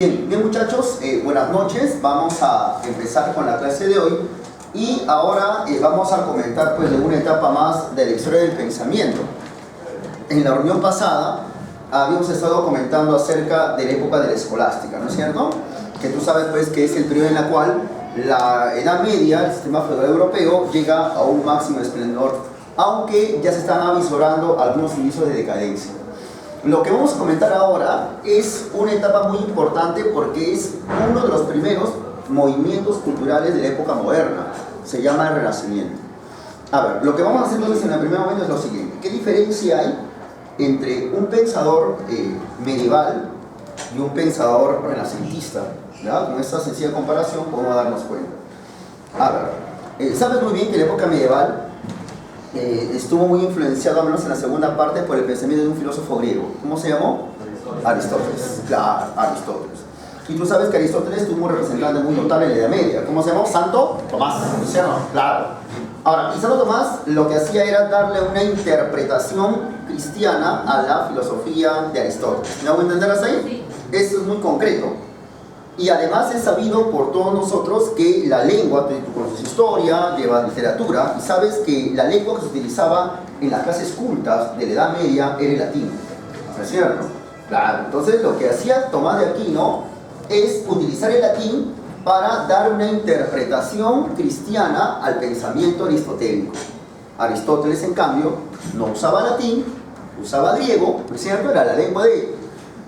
Bien muchachos, buenas noches. Vamos a empezar con la clase de hoy y ahora vamos a comentar pues de una etapa más de la historia del pensamiento. En la reunión pasada habíamos estado comentando acerca de la época de la escolástica, ¿no es cierto? Que tú sabes pues que es el periodo en el cual la Edad Media, el sistema feudal europeo, llega a un máximo esplendor, aunque ya se están avisorando algunos indicios de decadencia. Lo que vamos a comentar ahora es una etapa muy importante porque es uno de los primeros movimientos culturales de la época moderna. Se llama el Renacimiento. A ver, lo que vamos a hacer entonces en el primer momento es lo siguiente. ¿Qué diferencia hay entre un pensador medieval y un pensador renacentista? ¿Ya? Con esta sencilla comparación podemos darnos cuenta. A ver, sabes muy bien que la época medieval estuvo muy influenciado, al menos en la segunda parte, por el pensamiento de un filósofo griego. ¿Cómo se llamó? Aristóteles. Claro, Aristóteles. Y tú sabes que Aristóteles tuvo un representante muy notable en la Edad Media. ¿Cómo se llamó? Santo Tomás. ¿Cierto? Claro. Ahora, y Santo Tomás lo que hacía era darle una interpretación cristiana a la filosofía de Aristóteles. ¿Me hago entender hasta ahí? Sí. Esto es muy concreto. Y además es sabido por todos nosotros que la lengua, tú conoces historia, llevas literatura, y sabes que la lengua que se utilizaba en las clases cultas de la Edad Media era el latín. ¿No es cierto? Claro. Entonces lo que hacía Tomás de Aquino es utilizar el latín para dar una interpretación cristiana al pensamiento aristotélico. Aristóteles, en cambio, no usaba latín, usaba griego, ¿no es cierto? Era la lengua de él.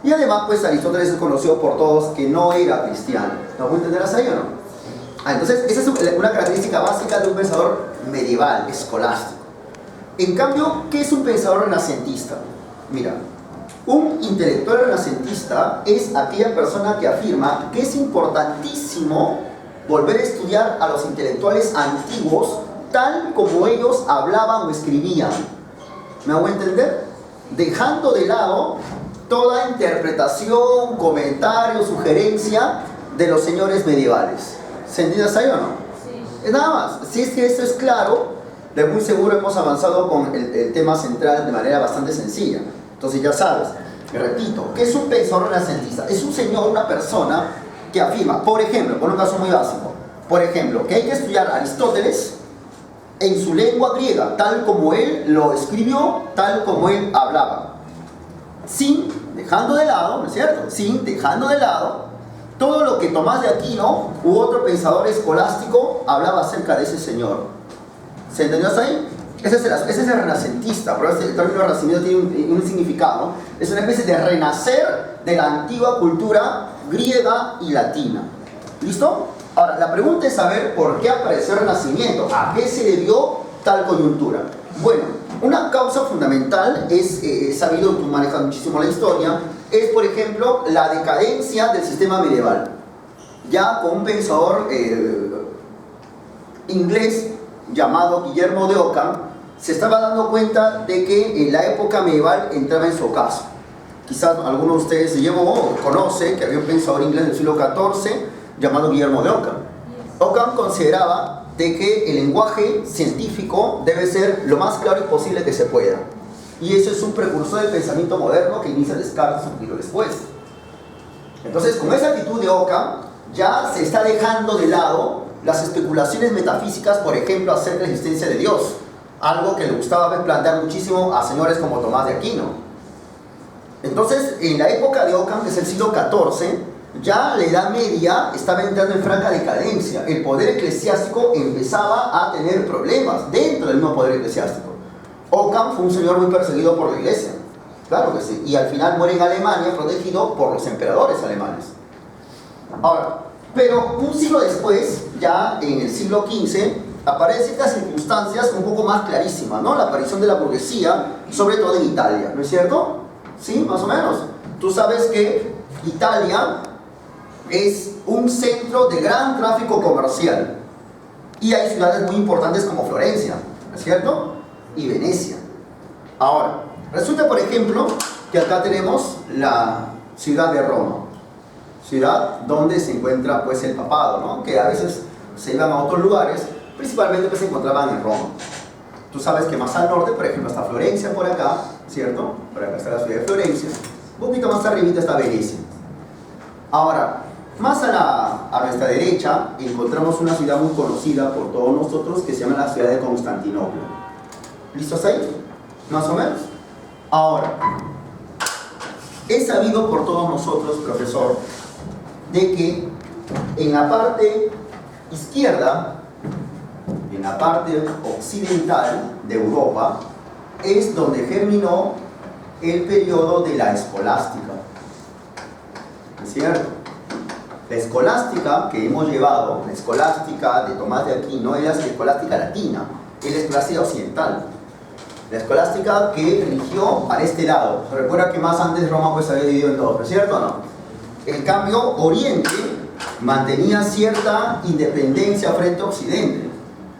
Y además, pues Aristóteles es conocido por todos que no era cristiano. ¿No puedo entender hasta ahí o no? Entonces, esa es una característica básica de un pensador medieval, escolástico. En cambio, ¿qué es un pensador renacentista? Mira, un intelectual renacentista es aquella persona que afirma que es importantísimo volver a estudiar a los intelectuales antiguos tal como ellos hablaban o escribían. ¿Me hago entender? Dejando de lado toda interpretación, comentario, sugerencia de los señores medievales. ¿Se entiende hasta ahí o no? Sí. Es nada más. Si es que esto es claro, de muy seguro hemos avanzado con el tema central de manera bastante sencilla. Entonces ya sabes, repito, ¿qué es un pensador renacentista? Es un señor, una persona que afirma, por ejemplo, por un caso muy básico, por ejemplo, que hay que estudiar a Aristóteles en su lengua griega, tal como él lo escribió, tal como él hablaba. Dejando de lado, ¿no es cierto? Dejando de lado todo lo que Tomás de Aquino u otro pensador escolástico hablaba acerca de ese señor. ¿Se entendió hasta ahí? Ese es el renacentista, pero el término renacimiento tiene un significado. Es una especie de renacer de la antigua cultura griega y latina. ¿Listo? Ahora, la pregunta es saber por qué apareció el renacimiento, a qué se debió tal coyuntura. Bueno, una causa fundamental es sabido, tú manejas muchísimo la historia, es por ejemplo la decadencia del sistema medieval. Ya con un pensador inglés llamado Guillermo de Ockham, se estaba dando cuenta de que en la época medieval entraba en su ocaso. Quizás alguno de ustedes conoce que había un pensador inglés del siglo XIV llamado Guillermo de Ockham. Ockham consideraba de que el lenguaje científico debe ser lo más claro posible que se pueda. Y eso es un precursor del pensamiento moderno que inicia Descartes un poquito después. Entonces, con esa actitud de Ockham, ya se está dejando de lado las especulaciones metafísicas, por ejemplo, acerca de la existencia de Dios. Algo que le gustaba plantear muchísimo a señores como Tomás de Aquino. Entonces, en la época de Ockham, que es el siglo XIV, ya la Edad Media estaba entrando en franca decadencia. El poder eclesiástico empezaba a tener problemas dentro del mismo poder eclesiástico. Ockham fue un señor muy perseguido por la iglesia, claro que sí, y al final muere en Alemania protegido por los emperadores alemanes. Ahora, pero un siglo después, ya en el siglo XV, aparecen ciertas circunstancias un poco más clarísimas, ¿no? La aparición de la burguesía, sobre todo en Italia, ¿no es cierto? Sí, más o menos. Tú sabes que Italia es un centro de gran tráfico comercial y hay ciudades muy importantes como Florencia, ¿no es cierto? Y Venecia. Ahora, resulta por ejemplo que acá tenemos la ciudad de Roma, ciudad donde se encuentra pues el papado, ¿no? Que a veces se iban a otros lugares, principalmente pues se encontraban en Roma. Tú sabes que más al norte, por ejemplo, está Florencia por acá, ¿cierto? Por acá está la ciudad de Florencia, un poquito más arribita está Venecia. Ahora, más a nuestra derecha encontramos una ciudad muy conocida por todos nosotros que se llama la ciudad de Constantinopla. ¿Listos ahí? ¿Más o menos? Ahora, es sabido por todos nosotros, profesor, de que en la parte izquierda, en la parte occidental de Europa, es donde germinó el periodo de la escolástica. ¿Es cierto? La escolástica que hemos llevado, la escolástica de Tomás de Aquino, es la escolástica latina, es la escolástica occidental. La escolástica que rigió para este lado. Recuerda que más antes Roma pues había dividido en dos, ¿no es cierto o no? En cambio, Oriente mantenía cierta independencia frente a Occidente.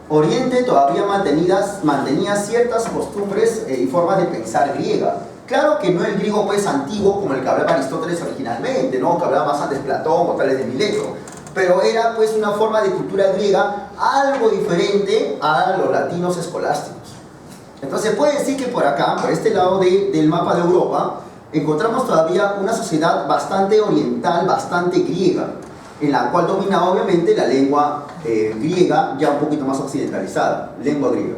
Oriente todavía mantenía ciertas costumbres y formas de pensar griega. Claro que no el griego pues antiguo como el que hablaba Aristóteles originalmente, ¿no? Que hablaba más antes Platón o Tales de Mileto, pero era pues una forma de cultura griega algo diferente a los latinos escolásticos. Entonces puede decir que por acá, por este lado del mapa de Europa, encontramos todavía una sociedad bastante oriental, bastante griega, en la cual dominaba obviamente la lengua griega, ya un poquito más occidentalizada, lengua griega.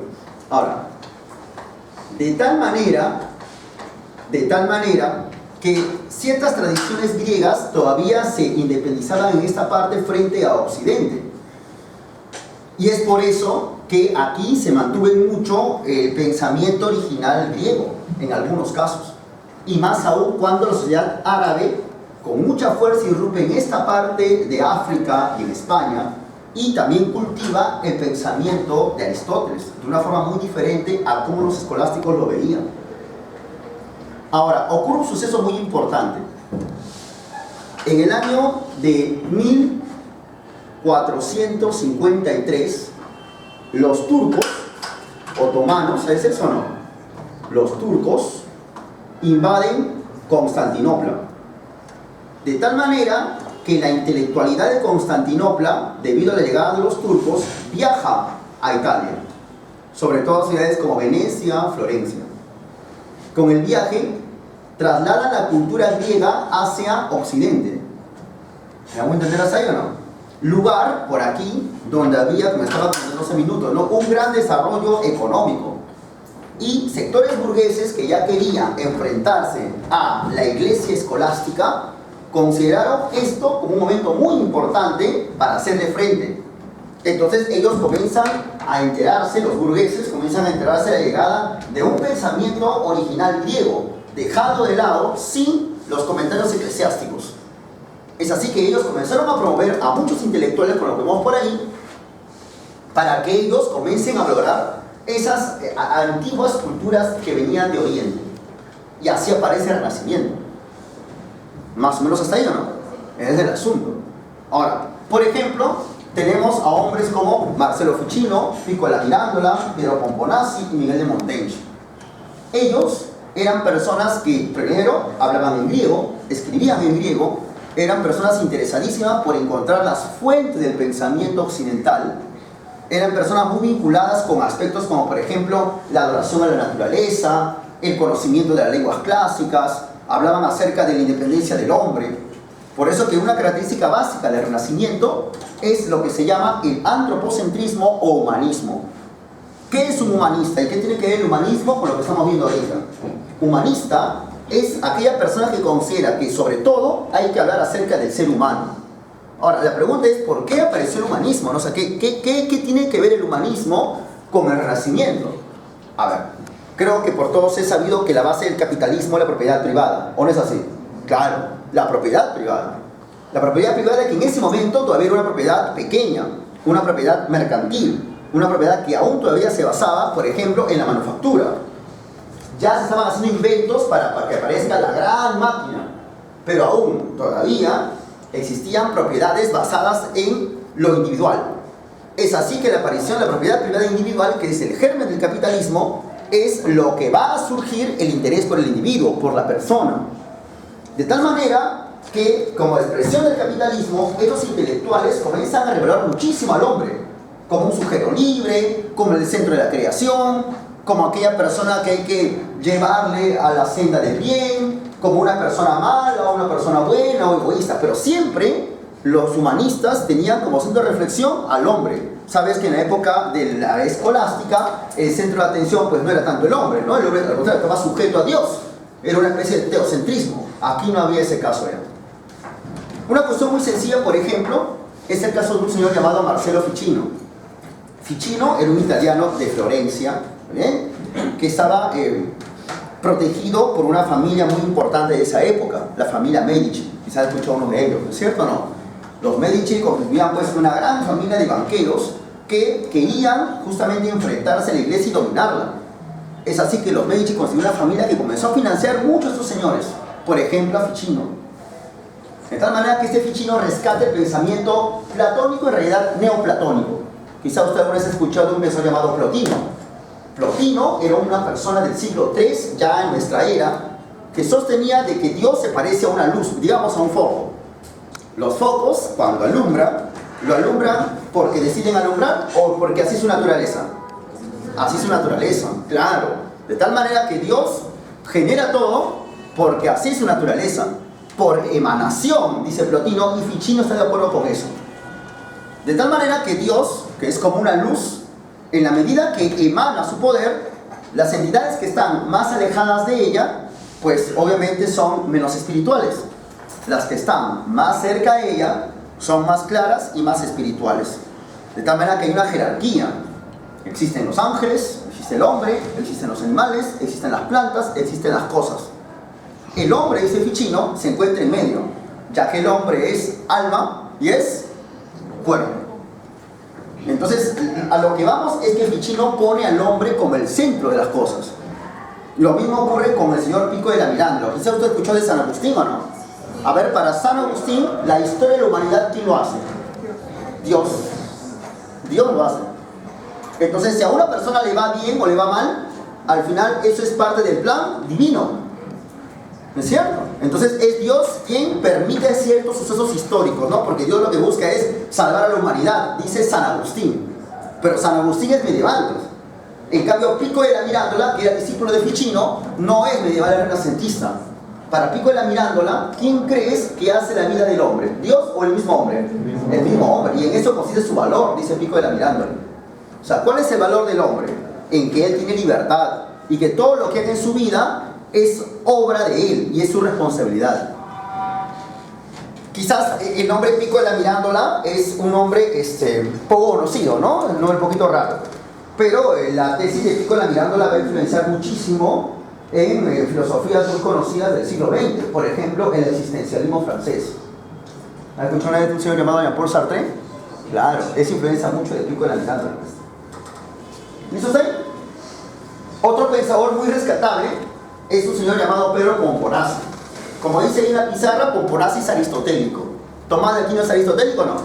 Ahora, de tal manera que ciertas tradiciones griegas todavía se independizaban en esta parte frente a Occidente. Y es por eso que aquí se mantuvo mucho el pensamiento original griego, en algunos casos. Y más aún cuando la sociedad árabe, con mucha fuerza, irrumpe en esta parte de África y en España, y también cultiva el pensamiento de Aristóteles, de una forma muy diferente a cómo los escolásticos lo veían. Ahora, ocurre un suceso muy importante. En el año de 1453, los turcos, otomanos, ¿es eso o no? Los turcos invaden Constantinopla. De tal manera que la intelectualidad de Constantinopla, debido a la llegada de los turcos, viaja a Italia, sobre todo a ciudades como Venecia, Florencia. Con el viaje, trasladan la cultura griega hacia Occidente. ¿Me hago entender hasta ahí o no? Lugar, por aquí, donde había, como estaba comentando hace minutos, ¿no?, un gran desarrollo económico. Y sectores burgueses que ya querían enfrentarse a la iglesia escolástica, consideraron esto como un momento muy importante para hacerle frente. Entonces ellos comienzan a enterarse, los burgueses comienzan a enterarse de la llegada de un pensamiento original griego, dejando de lado, sí, los comentarios eclesiásticos. Es así que ellos comenzaron a promover a muchos intelectuales, con lo que vemos por ahí, para que ellos comiencen a valorar esas antiguas culturas que venían de Oriente. Y así aparece el Renacimiento. Más o menos hasta ahí, ¿o no? Ese es el asunto. Ahora, por ejemplo, tenemos a hombres como Marcelo Ficino, Piccola Mirandola, Piero Pomponazzi y Miguel de Montaigne. Ellos eran personas que primero hablaban en griego, escribían en griego, eran personas interesadísimas por encontrar las fuentes del pensamiento occidental, eran personas muy vinculadas con aspectos como por ejemplo la adoración a la naturaleza, el conocimiento de las lenguas clásicas, hablaban acerca de la independencia del hombre. Por eso que una característica básica del Renacimiento es lo que se llama el antropocentrismo o humanismo. ¿Qué es un humanista y qué tiene que ver el humanismo con lo que estamos viendo ahorita? Humanista es aquella persona que considera que sobre todo hay que hablar acerca del ser humano. Ahora, la pregunta es ¿por qué apareció el humanismo? ¿No? O sea, ¿qué tiene que ver el humanismo con el Renacimiento? A ver, creo que por todos es sabido que la base del capitalismo es la propiedad privada, ¿o no es así? Claro, la propiedad privada. La propiedad privada que en ese momento todavía era una propiedad pequeña, una propiedad mercantil, una propiedad que aún todavía se basaba, por ejemplo, en la manufactura. Ya se estaban haciendo inventos para que aparezca la gran máquina, pero aún todavía existían propiedades basadas en lo individual. Es así que la aparición de la propiedad privada individual, que es el germen del capitalismo, es lo que va a surgir el interés por el individuo, por la persona. De tal manera que, como expresión del capitalismo, estos intelectuales comienzan a revelar muchísimo al hombre, como un sujeto libre, como el centro de la creación, como aquella persona que hay que llevarle a la senda del bien, como una persona mala, o una persona buena o egoísta, pero siempre los humanistas tenían como centro de reflexión al hombre. Sabes que en la época de la escolástica el centro de atención pues no era tanto el hombre, ¿no? El hombre al contrario estaba sujeto a Dios, era una especie de teocentrismo. Aquí no había ese caso ya. Una cuestión muy sencilla, por ejemplo, es el caso de un señor llamado Marcello Ficino. Ficino era un italiano de Florencia, ¿bien? Que estaba protegido por una familia muy importante de esa época, la familia Medici. Quizás escuchado uno de ellos, ¿no es cierto o no? Los Medici constituían pues una gran familia de banqueros que querían justamente enfrentarse a la iglesia y dominarla. Es así que los Medici constituyeron una familia que comenzó a financiar mucho a estos señores, por ejemplo a Ficino. De tal manera que este Ficino rescata el pensamiento platónico, en realidad neoplatónico. Quizá usted alguna vez ha escuchado de un pensador llamado Plotino. Plotino era una persona del siglo III, ya en nuestra era, que sostenía de que Dios se parece a una luz, digamos a un foco. Los focos, cuando alumbran, lo alumbran porque deciden alumbrar o porque así es su naturaleza. Así es su naturaleza, claro. De tal manera que Dios genera todo porque así es su naturaleza. Por emanación, dice Plotino, y Ficino está de acuerdo con eso. De tal manera que Dios, que es como una luz, en la medida que emana su poder, las entidades que están más alejadas de ella, pues obviamente son menos espirituales. Las que están más cerca de ella son más claras y más espirituales. De tal manera que hay una jerarquía. Existen los ángeles, existe el hombre, existen los animales, existen las plantas, existen las cosas. El hombre, dice Ficino, se encuentra en medio, ya que el hombre es alma y es cuerpo. Entonces, a lo que vamos es que Ficino pone al hombre como el centro de las cosas. Lo mismo ocurre con el señor Pico de la Mirandola. Quizá usted escuchó de San Agustín o no. A ver, para San Agustín, la historia de la humanidad, ¿quién lo hace? Dios. Dios lo hace. Entonces, si a una persona le va bien o le va mal, al final eso es parte del plan divino. ¿No es cierto? Entonces es Dios quien permite ciertos sucesos históricos, ¿no? Porque Dios lo que busca es salvar a la humanidad, dice San Agustín. Pero San Agustín es medieval, pues. En cambio, Pico de la Mirandola, que era discípulo de Ficino, no es medieval, es renacentista. Para Pico de la Mirandola, ¿quién crees que hace la vida del hombre? ¿Dios o el mismo hombre? El mismo hombre. Y en eso consiste su valor, dice Pico de la Mirandola. O sea, ¿cuál es el valor del hombre? En que él tiene libertad y que todo lo que haga en su vida es obra de él y es su responsabilidad. Quizás el nombre Pico de la Mirandola es un nombre poco conocido, ¿no? Un nombre un poquito raro. Pero la tesis de Pico de la Mirandola va a influenciar muchísimo en filosofías muy conocidas del siglo XX. Por ejemplo, el existencialismo francés. ¿Has escuchado una vez de un señor llamado Jean-Paul Sartre? Claro, esa influencia mucho de Pico de la Mirandola. ¿Listo usted? Otro pensador muy rescatable es un señor llamado Pedro Pomponazzi. Como dice ahí en la pizarra, Pomponazzi es aristotélico. ¿Tomás de Aquino es aristotélico o no?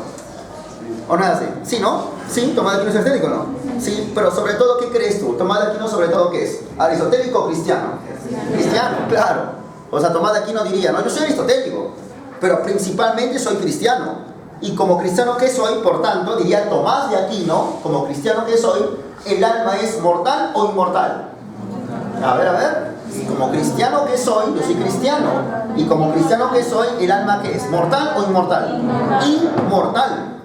¿O no es así? ¿Sí, no? ¿Sí? ¿Tomás de Aquino es aristotélico o no? Sí, pero sobre todo, ¿qué crees tú? ¿Tomás de Aquino sobre todo qué es? ¿Aristotélico o cristiano? Cristiano, claro. O sea, Tomás de Aquino diría, no, yo soy aristotélico, pero principalmente soy cristiano. Y como cristiano que soy, por tanto, diría Tomás de Aquino, como cristiano que soy, ¿el alma es mortal o inmortal? A ver. Como cristiano que soy, yo soy cristiano. Y como cristiano que soy, ¿el alma qué es? ¿Mortal o inmortal? Inmortal.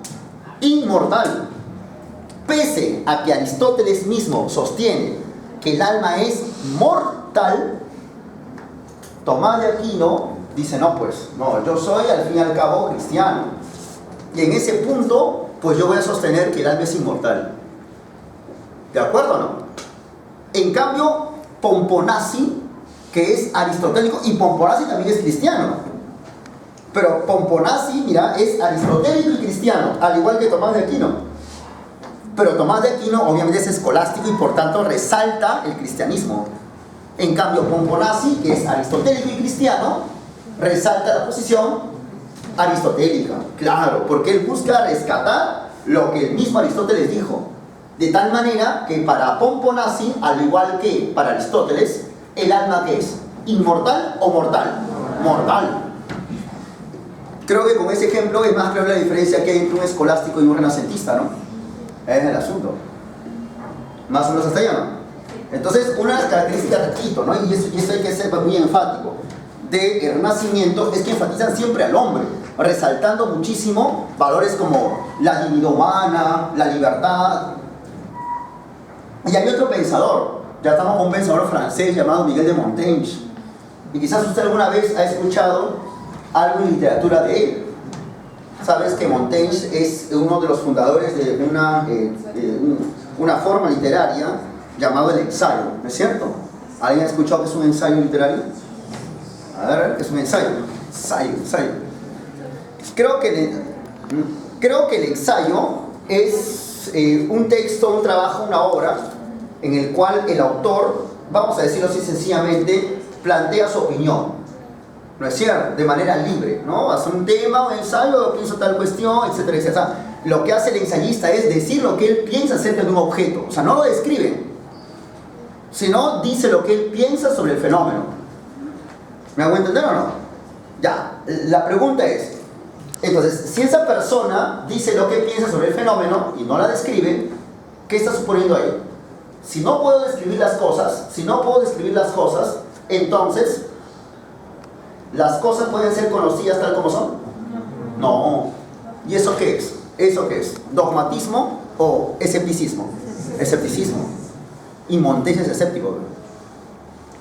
Inmortal. Pese a que Aristóteles mismo sostiene que el alma es mortal, Tomás de Aquino dice, no, pues, no, yo soy al fin y al cabo cristiano. Y en ese punto, pues yo voy a sostener que el alma es inmortal. ¿De acuerdo o no? En cambio, Pomponazzi, que es aristotélico, y Pomponazzi también es cristiano. Pero Pomponazzi, mira, es aristotélico y cristiano, al igual que Tomás de Aquino. Pero Tomás de Aquino obviamente es escolástico y por tanto resalta el cristianismo. En cambio, Pomponazzi, que es aristotélico y cristiano, resalta la posición aristotélica. Claro, porque él busca rescatar lo que el mismo Aristóteles dijo. De tal manera que para Pomponazzi, al igual que para Aristóteles, ¿el alma qué es? ¿Inmortal o mortal? Mortal. Creo que con ese ejemplo es más clara la diferencia que hay entre un escolástico y un renacentista, ¿no? Es el asunto. Más o menos hasta allá, ¿no? Entonces, una de las características, repito, ¿no? Y eso hay que ser muy enfático. del Renacimiento es que enfatizan siempre al hombre, resaltando muchísimo valores como la dignidad humana, la libertad. Y hay otro pensador, ya estamos con un pensador francés llamado Miguel de Montaigne, y quizás usted alguna vez ha escuchado algo en literatura de él. Sabes que Montaigne es uno de los fundadores de una forma literaria llamado el ensayo, ¿no es cierto? ¿Alguien ha escuchado que es un ensayo literario? A ver, ¿qué es un ensayo? Ensayo. Creo que el ensayo es un texto, un trabajo, una obra en el cual el autor, vamos a decirlo así sencillamente, plantea su opinión, ¿no es cierto? De manera libre, ¿no? Hace un tema, un ensayo, pienso tal cuestión, etcétera, etcétera. O sea, lo que hace el ensayista es decir lo que él piensa acerca de un objeto. O sea, no lo describe, sino dice lo que él piensa sobre el fenómeno. ¿Me hago entender o no? Ya, la pregunta es, entonces, si esa persona dice lo que piensa sobre el fenómeno y no la describe, ¿qué está suponiendo ahí? Si no puedo describir las cosas, entonces, ¿las cosas pueden ser conocidas tal como son? No. ¿Y eso qué es? ¿Eso qué es? ¿Dogmatismo o escepticismo? Escepticismo. Y Montaigne es escéptico.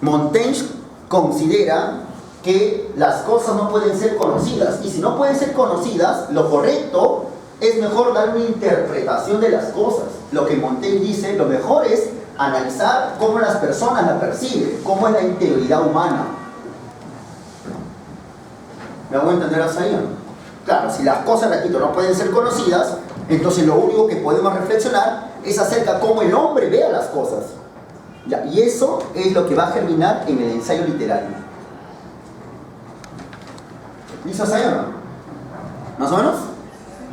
Montaigne considera que las cosas no pueden ser conocidas. Y si no pueden ser conocidas, lo correcto es mejor dar una interpretación de las cosas. Lo que Montaigne dice, lo mejor es analizar cómo las personas la perciben, cómo es la interioridad humana. ¿Me hago entender hasta ahí? Claro, si las cosas, repito, no pueden ser conocidas, entonces lo único que podemos reflexionar es acerca de cómo el hombre ve a las cosas. Ya, y eso es lo que va a germinar en el ensayo literario. ¿Listo hasta ahí o no? ¿Más o menos?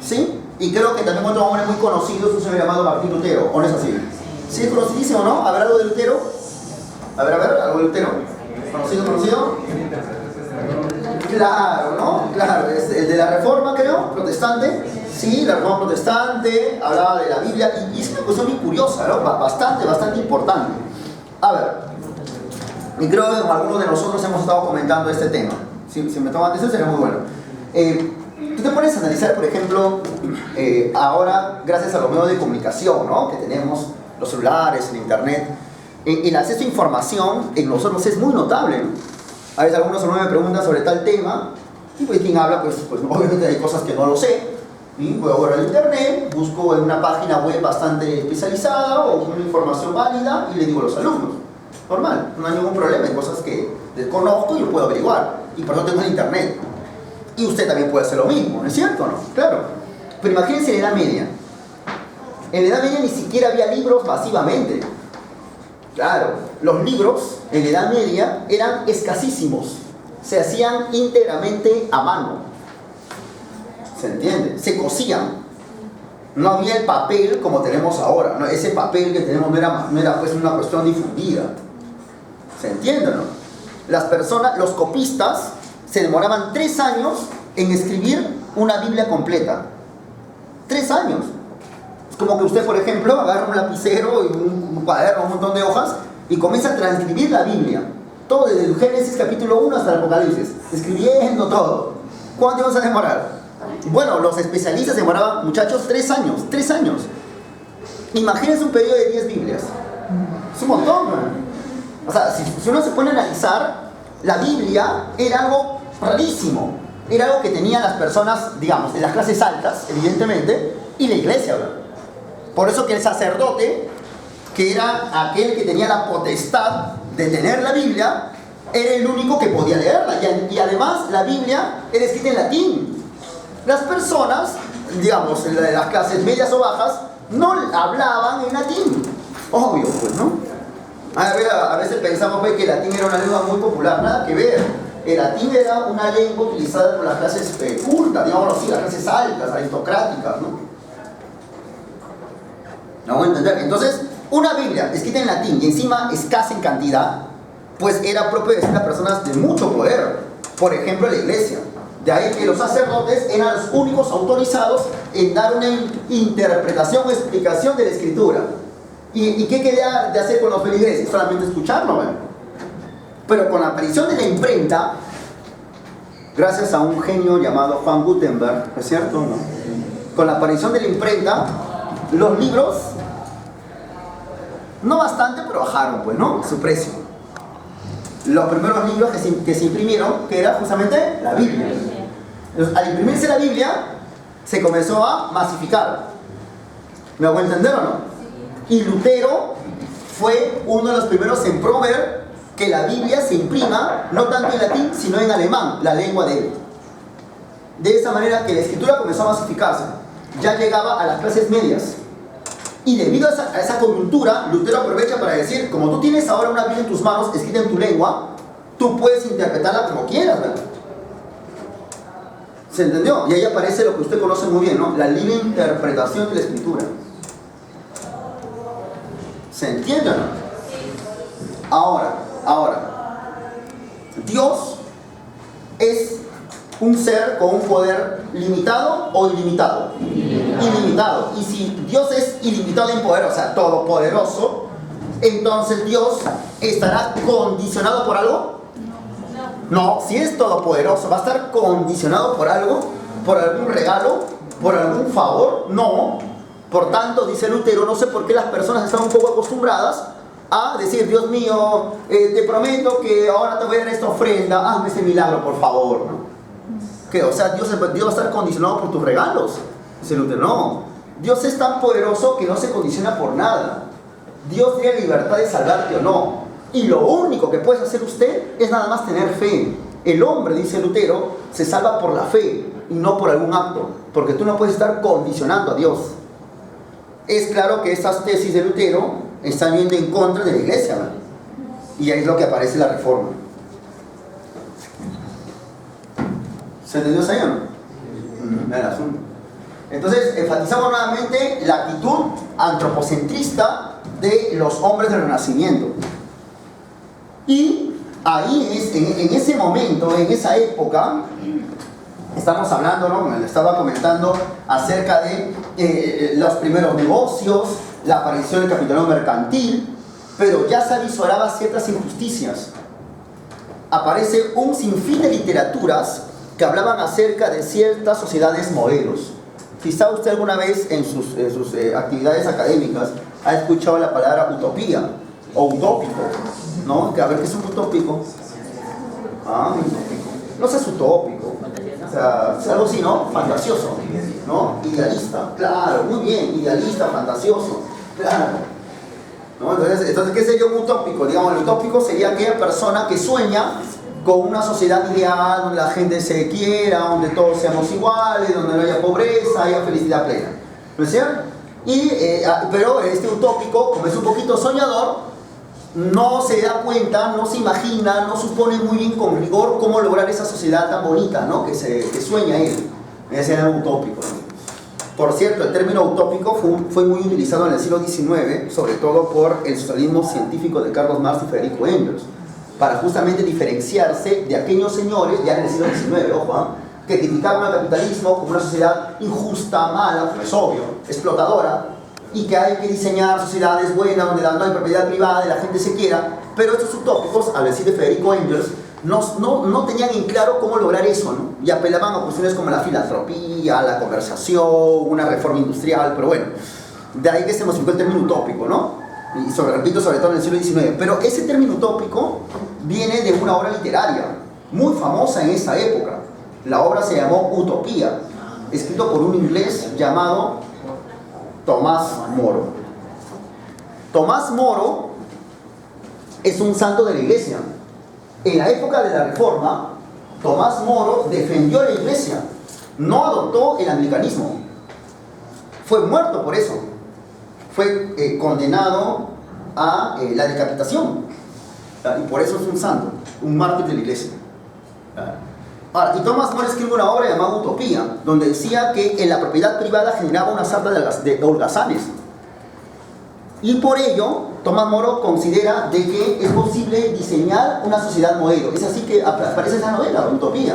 ¿Sí? Y creo que también otro hombre muy conocido es un señor llamado Martín Lutero, ¿o no es así? ¿Sí es conocidísimo o no? ¿A ver algo de Lutero? A ver, algo de Lutero. ¿Conocido? Claro, ¿no? Claro, es el de la Reforma, creo, protestante. Sí, la Reforma protestante, hablaba de la Biblia, y es una cuestión muy curiosa, ¿no? Bastante importante. A ver, y creo que como algunos de nosotros hemos estado comentando este tema. Si me toman atención sería muy bueno. Tú te pones a analizar, por ejemplo, ahora, gracias a los medios de comunicación, ¿no? Que tenemos, los celulares, el internet, el acceso a información en nosotros es muy notable, ¿no? A veces algunos me preguntan sobre tal tema, y pues quien habla, pues obviamente hay cosas que no lo sé, y voy a borrar el internet, busco en una página web bastante especializada o una información válida y le digo a los alumnos. Normal, no hay ningún problema, hay cosas que desconozco y lo puedo averiguar, y por eso tengo el internet. Y usted también puede hacer lo mismo, ¿no es cierto o no? Claro. Pero imagínense en la Edad Media. En la Edad Media ni siquiera había libros masivamente. Claro, los libros en la Edad Media eran escasísimos. Se hacían íntegramente a mano. ¿Se entiende? Se cosían. No había el papel como tenemos ahora, ¿no? Ese papel que tenemos no era pues una cuestión difundida. ¿Se entiende, no? Las personas, los copistas, se demoraban 3 años en escribir una Biblia completa. 3 años. Es como que usted, por ejemplo, agarra un lapicero y un cuaderno, un montón de hojas y comienza a transcribir la Biblia. Todo, desde el Génesis capítulo 1 hasta el Apocalipsis. Escribiendo todo. ¿Cuánto vas a demorar? Bueno, los especialistas demoraban, muchachos, 3 años. 3 años. Imagínense un periodo de 10 Biblias. Es un montón, ¿no? O sea, si uno se pone a analizar, la Biblia era algo rarísimo. Era algo que tenían las personas, digamos, de las clases altas, evidentemente, y la iglesia, ¿verdad? Por eso que el sacerdote, que era aquel que tenía la potestad de tener la Biblia, era el único que podía leerla. Y además, la Biblia era escrita en latín. Las personas, digamos, de las clases medias o bajas, no hablaban en latín. Obvio, pues, ¿no? A veces pensamos que el latín era una lengua muy popular, nada que ver. El latín era una lengua utilizada por las clases cultas, digámoslo así, las clases altas, aristocráticas, ¿no? ¿No voy a entender? Entonces, una Biblia escrita en latín y encima escasa en cantidad, pues era propio de las personas de mucho poder. Por ejemplo, la iglesia. De ahí que los sacerdotes eran los únicos autorizados en dar una interpretación o explicación de la escritura. ¿Y qué quería de hacer con los feligreses? Solamente escucharlo, ¿ven? Pero con la aparición de la imprenta, gracias a un genio llamado Juan Gutenberg, ¿es cierto o no? Con la aparición de la imprenta, los libros, no bastante, pero bajaron, pues, ¿no? Su precio. Los primeros libros que se imprimieron, que era justamente la Biblia. Entonces, al imprimirse la Biblia, se comenzó a masificar. ¿Me hago entender o no? Y Lutero fue uno de los primeros en promover que la Biblia se imprima, no tanto en latín, sino en alemán, la lengua de él. De esa manera que la escritura comenzó a masificarse. Ya llegaba a las clases medias. Y debido a esa coyuntura, Lutero aprovecha para decir, como tú tienes ahora una Biblia en tus manos, escrita en tu lengua, tú puedes interpretarla como quieras, ¿verdad? ¿Se entendió? Y ahí aparece lo que usted conoce muy bien, ¿no? La libre interpretación de la escritura. ¿Se entiende o no? Ahora, Dios es un ser con un poder limitado o ilimitado. Ilimitado. Y si Dios es ilimitado en poder, o sea, todopoderoso, entonces Dios estará condicionado por algo. No, si es todopoderoso, ¿va a estar condicionado por algo? ¿Por algún regalo? ¿Por algún favor? No. Por tanto, dice Lutero, no sé por qué las personas están un poco acostumbradas a decir, Dios mío, te prometo que ahora te voy a dar esta ofrenda, hazme ese milagro, por favor, ¿no? ¿Qué? O sea, Dios va a estar condicionado por tus regalos. Dice Lutero, no. Dios es tan poderoso que no se condiciona por nada. Dios tiene libertad de salvarte o no. Y lo único que puedes hacer usted es nada más tener fe. El hombre, dice Lutero, se salva por la fe y no por algún acto. Porque tú no puedes estar condicionando a Dios. Es claro que estas tesis de Lutero están yendo en contra de la iglesia, ¿no? Y ahí es lo que aparece la Reforma. ¿Se entendió eso, no? El asunto. Entonces, enfatizamos nuevamente la actitud antropocentrista de los hombres del Renacimiento. Y ahí, en ese momento, en esa época, estamos hablando, ¿no? Como le estaba comentando, acerca de los primeros negocios, la aparición del capitalismo mercantil, pero ya se avisoraba ciertas injusticias. Aparece un sinfín de literaturas que hablaban acerca de ciertas sociedades modelos. Quizá usted alguna vez en sus actividades académicas ha escuchado la palabra utopía o utópico, ¿no? Que a ver, ¿qué es un utópico? Utópico. No seas utópico. O sea, es algo así, ¿no? Fantasioso, ¿no? Idealista, claro, muy bien, idealista, fantasioso, claro. ¿No? Entonces, ¿qué sería un utópico? Digamos, el utópico sería aquella persona que sueña con una sociedad ideal donde la gente se quiera, donde todos seamos iguales, donde no haya pobreza, haya felicidad plena. ¿No es cierto? Pero este utópico, como es un poquito soñador, no se da cuenta, no se imagina, no supone muy bien con rigor cómo lograr esa sociedad tan bonita, ¿no? que sueña él. Ese era un utópico, ¿no? Por cierto, el término utópico fue muy utilizado en el siglo XIX, sobre todo por el socialismo científico de Carlos Marx y Federico Engels, para justamente diferenciarse de aquellos señores, ya en el siglo XIX, ojo, que criticaban al capitalismo como una sociedad injusta, mala, como es obvio, explotadora, y que hay que diseñar sociedades buenas donde no hay propiedad privada y la gente se quiera. Pero estos utópicos, al decir de Federico Engels, no tenían en claro cómo lograr eso, ¿no? Y apelaban a cuestiones como la filantropía, la conversación, una reforma industrial, pero bueno, de ahí que se modificó el término utópico, ¿no? Y repito, sobre todo en el siglo XIX. Pero ese término utópico viene de una obra literaria muy famosa en esa época. La obra se llamó Utopía, escrito por un inglés llamado Tomás Moro. Tomás Moro es un santo de la iglesia. En la época de la Reforma, Tomás Moro defendió la iglesia, no adoptó el anglicanismo. Fue muerto por eso. Fue condenado a la decapitación. Y por eso es un santo, un mártir de la iglesia. Ahora, y Tomás Moro escribe una obra llamada Utopía, donde decía que en la propiedad privada generaba una sarta de holgazanes. Y por ello, Tomás Moro considera de que es posible diseñar una sociedad modelo. Es así que aparece esa novela, Utopía.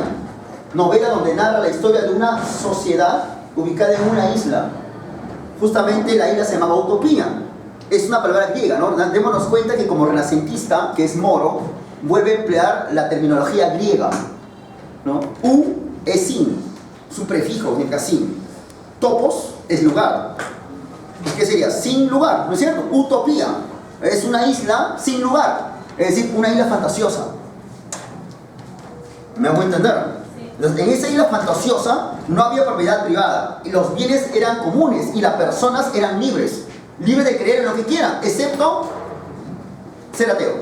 Novela donde narra la historia de una sociedad ubicada en una isla. Justamente la isla se llamaba Utopía. Es una palabra griega, ¿no? Démonos cuenta que como renacentista, que es Moro, vuelve a emplear la terminología griega. ¿no? U es sin, su prefijo significa sin. Topos es lugar. ¿Qué sería? Sin lugar, ¿no es cierto? Utopía es una isla sin lugar, es decir, una isla fantasiosa. ¿Me hago entender? Entonces, en esa isla fantasiosa no había propiedad privada y los bienes eran comunes y las personas eran libres de creer en lo que quieran, excepto ser ateo.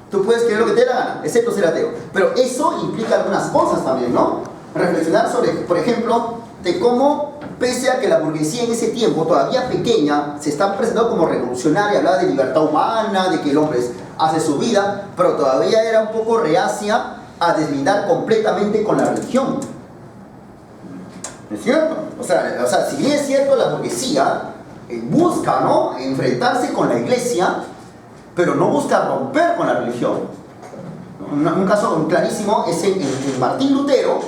Tú puedes creer lo que te dé la gana, excepto ser ateo. Pero eso implica algunas cosas también, ¿no? Reflexionar sobre, por ejemplo, de cómo, pese a que la burguesía en ese tiempo, todavía pequeña, se está presentando como revolucionaria, hablaba de libertad humana, de que el hombre hace su vida, pero todavía era un poco reacia a deslindar completamente con la religión. ¿No es cierto? O sea, si bien es cierto, la burguesía busca, ¿no?, enfrentarse con la iglesia, pero no busca romper con la religión. Un caso clarísimo es en Martín Lutero,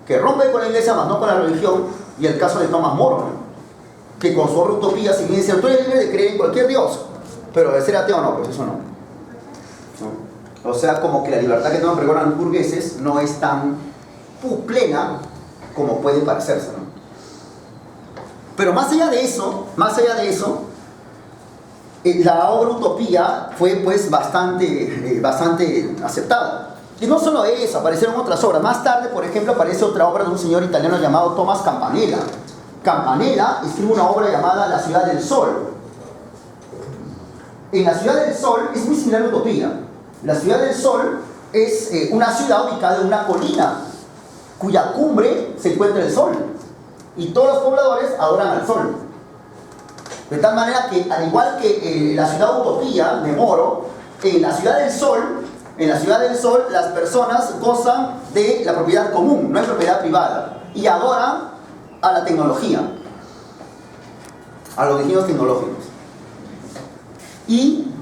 que rompe con la iglesia, más no con la religión, y el caso de Tomás Moro, ¿no?, que con su obra Utopía, si bien dice, tú eres libre de creer en cualquier Dios, pero de ser ateo no, pues eso no. ¿No? O sea, como que la libertad que toman pregonan los burgueses no es tan plena como puede parecerse, ¿no? Pero más allá de eso, la obra Utopía fue pues bastante aceptada. Y no solo eso, aparecieron otras obras. Más tarde, por ejemplo, aparece otra obra de un señor italiano llamado Thomas Campanella. Campanella escribe una obra llamada La Ciudad del Sol. En La Ciudad del Sol es muy similar a Utopía. La Ciudad del Sol es una ciudad ubicada en una colina, cuya cumbre se encuentra el sol. Y todos los pobladores adoran al sol. De tal manera que, al igual que la ciudad Utopía de Moro, en la Ciudad del Sol, las personas gozan de la propiedad común, no hay propiedad privada, y adoran a la tecnología, a los diseños tecnológicos. Y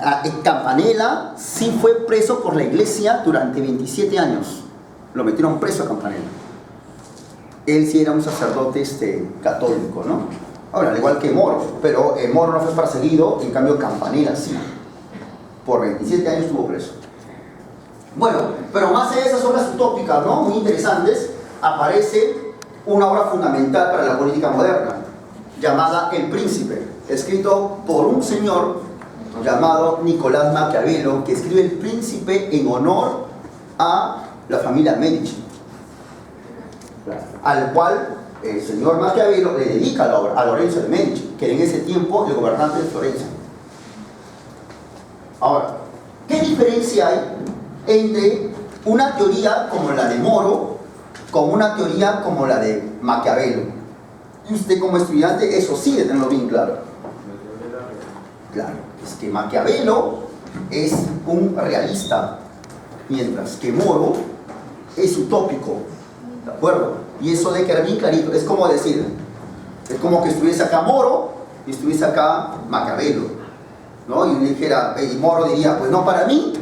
Campanella sí fue preso por la iglesia durante 27 años. Lo metieron preso a Campanella. Él sí era un sacerdote católico, ¿no? Ahora, al igual que Moro, pero Moro no fue perseguido, en cambio Campanella sí. Por 27 años estuvo preso. Bueno, pero más allá de esas obras utópicas, ¿no?, muy interesantes, aparece una obra fundamental para la política moderna, llamada El Príncipe, escrito por un señor llamado Nicolás Maquiavelo, que escribe El Príncipe en honor a la familia Medici, al cual el señor Maquiavelo le dedica la obra a Lorenzo de Medici, que en ese tiempo el gobernante de Florencia. Ahora, ¿qué diferencia hay entre una teoría como la de Moro con una teoría como la de Maquiavelo? Y usted, como estudiante, eso sí debe tenerlo bien claro. Claro, es que Maquiavelo es un realista, mientras que Moro es utópico, ¿de acuerdo? Y eso de quedar bien clarito, es como decir, es como que estuviese acá Moro y estuviese acá Maquiavelo, ¿no? Y dijera, y Moro diría, pues no, para mí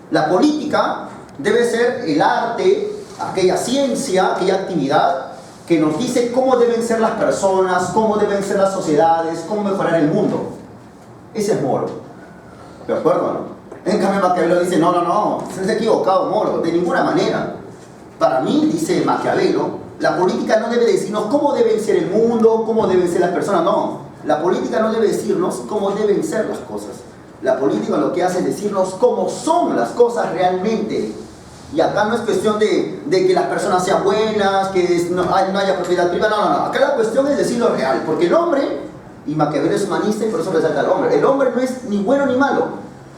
la política debe ser el arte, aquella ciencia, aquella actividad que nos dice cómo deben ser las personas, cómo deben ser las sociedades, cómo mejorar el mundo. Ese es Moro, ¿de acuerdo? ¿No? En cambio Maquiavelo dice, no, se ha equivocado Moro, de ninguna manera. Para mí, dice Maquiavelo, la política no debe decirnos cómo deben ser el mundo, cómo deben ser las personas, no. La política no debe decirnos cómo deben ser las cosas. La política lo que hace es decirnos cómo son las cosas realmente. Y acá no es cuestión de que las personas sean buenas, que no haya propiedad privada, no. Acá la cuestión es decir lo real, porque el hombre, y Maquiavelo es humanista y por eso resalta al hombre, el hombre no es ni bueno ni malo,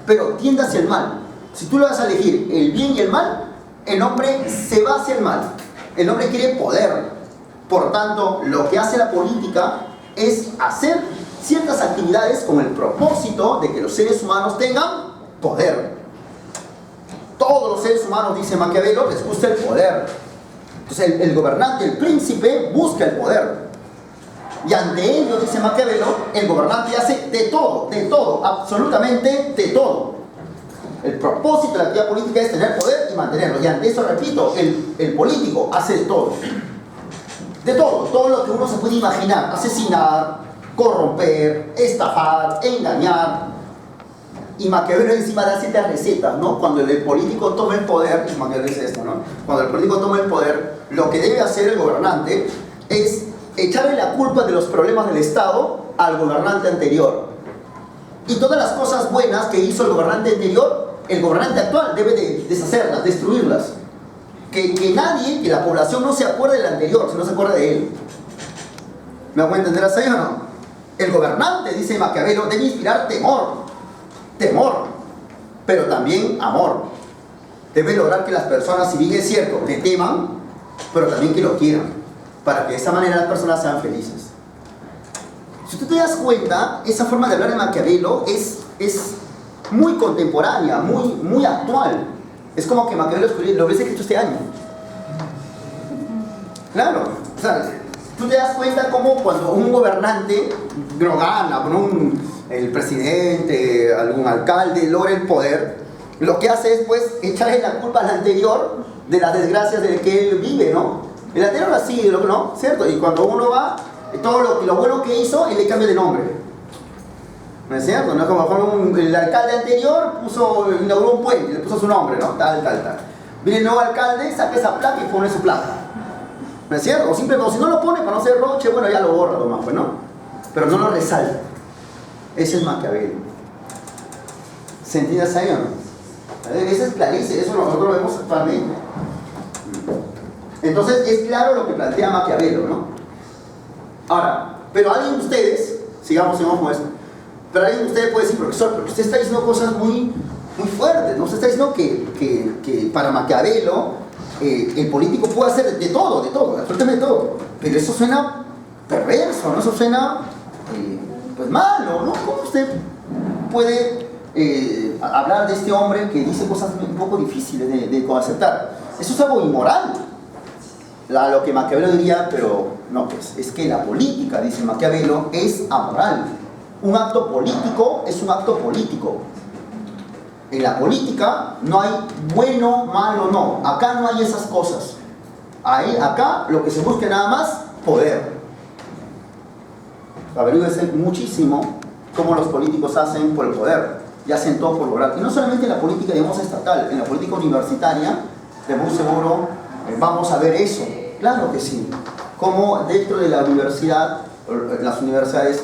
pero tiende hacia el mal. Si tú le vas a elegir el bien y el mal, el hombre se va hacia el mal. El hombre quiere poder. Por tanto, lo que hace la política es hacer ciertas actividades con el propósito de que los seres humanos tengan poder. Todos los seres humanos, dice Maquiavelo, les gusta el poder. Entonces el gobernante, el príncipe, busca el poder. Y ante ello, dice Maquiavelo, el gobernante hace de todo, absolutamente de todo. El propósito de la actividad política es tener poder y mantenerlo. Y ante eso, repito, el político hace de todo. De todo lo que uno se puede imaginar. Asesinar, corromper, estafar, engañar. Y Maquiavelo encima da ciertas recetas, ¿no? Cuando el político toma el poder, y Maquiavelo dice esto, ¿no? Cuando el político toma el poder, lo que debe hacer el gobernante es echarle la culpa de los problemas del Estado al gobernante anterior. Y todas las cosas buenas que hizo el gobernante anterior, el gobernante actual debe de deshacerlas, destruirlas. Que nadie, que la población no se acuerde del anterior, sino se acuerde de él. ¿Me hago entender así o no? El gobernante, dice Maquiavelo, debe inspirar temor, pero también amor. Debe lograr que las personas, si bien es cierto, le teman, pero también que lo quieran, para que de esa manera las personas sean felices. Si tú te das cuenta, esa forma de hablar de Maquiavelo es muy contemporánea, muy actual. Es como que Maquiavelo lo hubiese escrito este año. Claro, o sea, tú te das cuenta como cuando un gobernante lo gana, el presidente, algún alcalde logra el poder, lo que hace es pues echarle la culpa al anterior de las desgracias de que él vive, ¿no? El anterior así, ¿no? ¿Cierto? Y cuando uno va, todo lo bueno que hizo, él le cambia de nombre. ¿No es cierto? ¿No? Como el alcalde anterior inauguró un puente, le puso su nombre, ¿no? Tal. Viene el nuevo alcalde, saca esa placa y pone su placa. ¿No es cierto? O simplemente, si no lo pone para no ser roche, bueno, ya lo borra nomás, pues, ¿no? Pero no lo resalta. Ese es Maquiavelo. ¿Se entiende ahí o no? Ese es clarísimo, eso nosotros lo vemos actualmente. Entonces es claro lo que plantea Maquiavelo, ¿no? Ahora, pero alguien de ustedes, sigamos con esto, pero alguien de ustedes puede decir, profesor, pero usted está diciendo cosas muy fuertes, ¿no? Usted está diciendo que para Maquiavelo el político puede hacer de todo, absolutamente todo, pero eso suena perverso, ¿no? Eso suena pues malo, ¿no? ¿Cómo usted puede hablar de este hombre que dice cosas un poco difíciles de aceptar? Eso es algo inmoral. Lo que Maquiavelo diría, pero no, pues es que la política, dice Maquiavelo, es amoral. Un acto político es un acto político. En la política no hay bueno, malo, no. Acá no hay esas cosas. Acá lo que se busca nada más, poder. Averíguese muchísimo cómo los políticos hacen por el poder y hacen todo por lograr. Y no solamente en la política, digamos, estatal, en la política universitaria, de muy seguro vamos a ver eso. Claro que sí. Como dentro de la universidad, las universidades,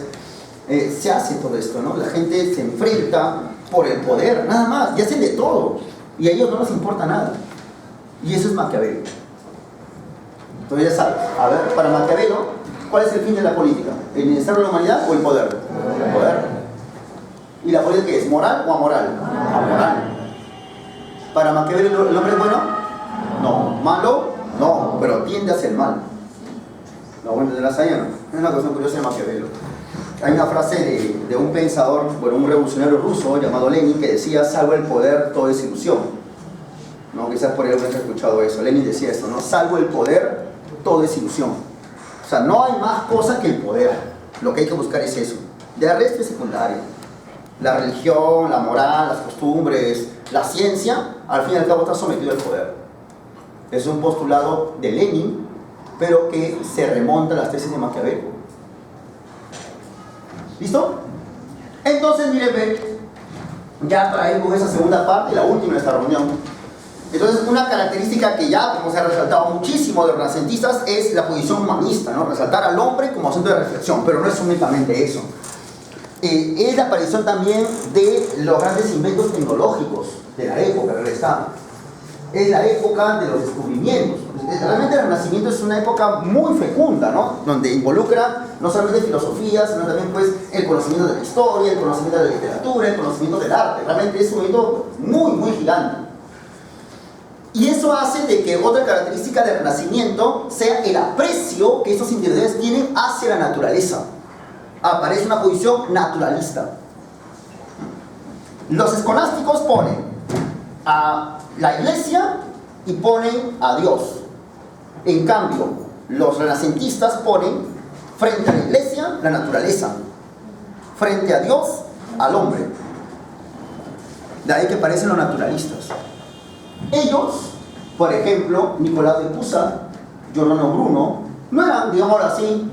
se hace todo esto, ¿no? La gente se enfrenta por el poder, nada más, y hacen de todo. Y a ellos no les importa nada. Y eso es Maquiavelo. Entonces ya sabes, a ver, para Maquiavelo, ¿cuál es el fin de la política? ¿El bienestar de la humanidad o el poder? El poder. ¿Y la política qué es? ¿Moral o amoral? Amoral. ¿Para Maquiavelo el hombre es bueno? No. ¿Malo? No, pero tiende hacia el mal. ¿No? Bueno, de la saña, ¿no? Es una cosa curiosa de Maquiavelo. Hay una frase de un pensador, bueno, un revolucionario ruso llamado Lenin, que decía: salvo el poder, todo es ilusión. ¿No? Quizás por ahí habrás escuchado eso. Lenin decía esto, ¿no? Salvo el poder, todo es ilusión. O sea, no hay más cosa que el poder. Lo que hay que buscar es eso. De resto es secundario. La religión, la moral, las costumbres, la ciencia, al fin y al cabo está sometido al poder. Es un postulado de Lenin, pero que se remonta a las tesis de Maquiavelo. ¿Listo? Entonces, miren, ya para ir con esa segunda parte, la última de esta reunión. Entonces, una característica que ya, como se ha resaltado muchísimo de los renacentistas, es la posición humanista, ¿no? Resaltar al hombre como centro de reflexión, pero no es únicamente eso. Es la aparición también de los grandes inventos tecnológicos de la época del Estado. Es la época de los descubrimientos. Realmente el Renacimiento es una época muy fecunda, ¿no? Donde involucra no solamente filosofía, sino también pues, el conocimiento de la historia, el conocimiento de la literatura, el conocimiento del arte. Realmente es un momento muy gigante. Y eso hace de que otra característica del Renacimiento sea el aprecio que estos individuos tienen hacia la naturaleza. Aparece una posición naturalista. Los escolásticos ponen a la iglesia y ponen a Dios. En cambio, los renacentistas ponen frente a la iglesia la naturaleza, frente a Dios al hombre. De ahí que parecen los naturalistas. Ellos, por ejemplo, Nicolás de Cusa, Giordano Bruno, no eran, digámoslo así,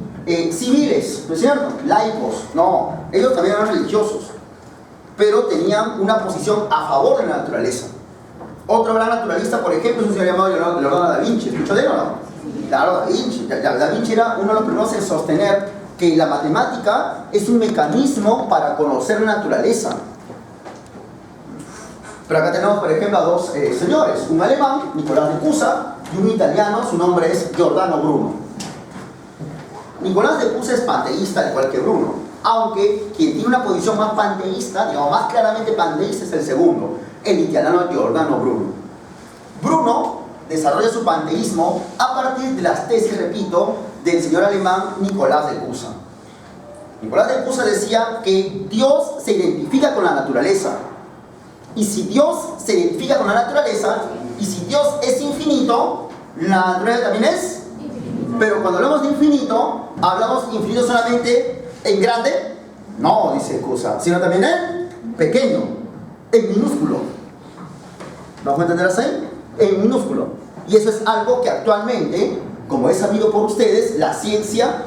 civiles, ¿no es cierto? Laicos, no, ellos también eran religiosos. pero tenían una posición a favor de la naturaleza. Otro gran naturalista, por ejemplo, es un señor llamado Leonardo da Vinci. ¿Escuchó de él o no? Claro, Da Vinci. Da Vinci era uno de los primeros en sostener que la matemática es un mecanismo para conocer la naturaleza. Pero acá tenemos, por ejemplo, a dos señores, un alemán, Nicolás de Cusa, y un italiano, su nombre es Giordano Bruno. Nicolás de Cusa es panteísta, al igual que Bruno, aunque quien tiene una posición más panteísta, digamos, más claramente panteísta, es el segundo, el italiano Giordano Bruno. Bruno desarrolla su panteísmo a partir de las tesis, repito, del señor alemán Nicolás de Cusa. Nicolás de Cusa decía que Dios se identifica con la naturaleza. Y si Dios se identifica con la naturaleza, y si Dios es infinito, la naturaleza también es. Pero cuando hablamos de infinito, ¿hablamos infinito solamente en grande? No, dice Cusa, sino también en pequeño, en minúsculo. ¿Vamos a entender así? En minúsculo. Y eso es algo que actualmente, como es sabido por ustedes, la ciencia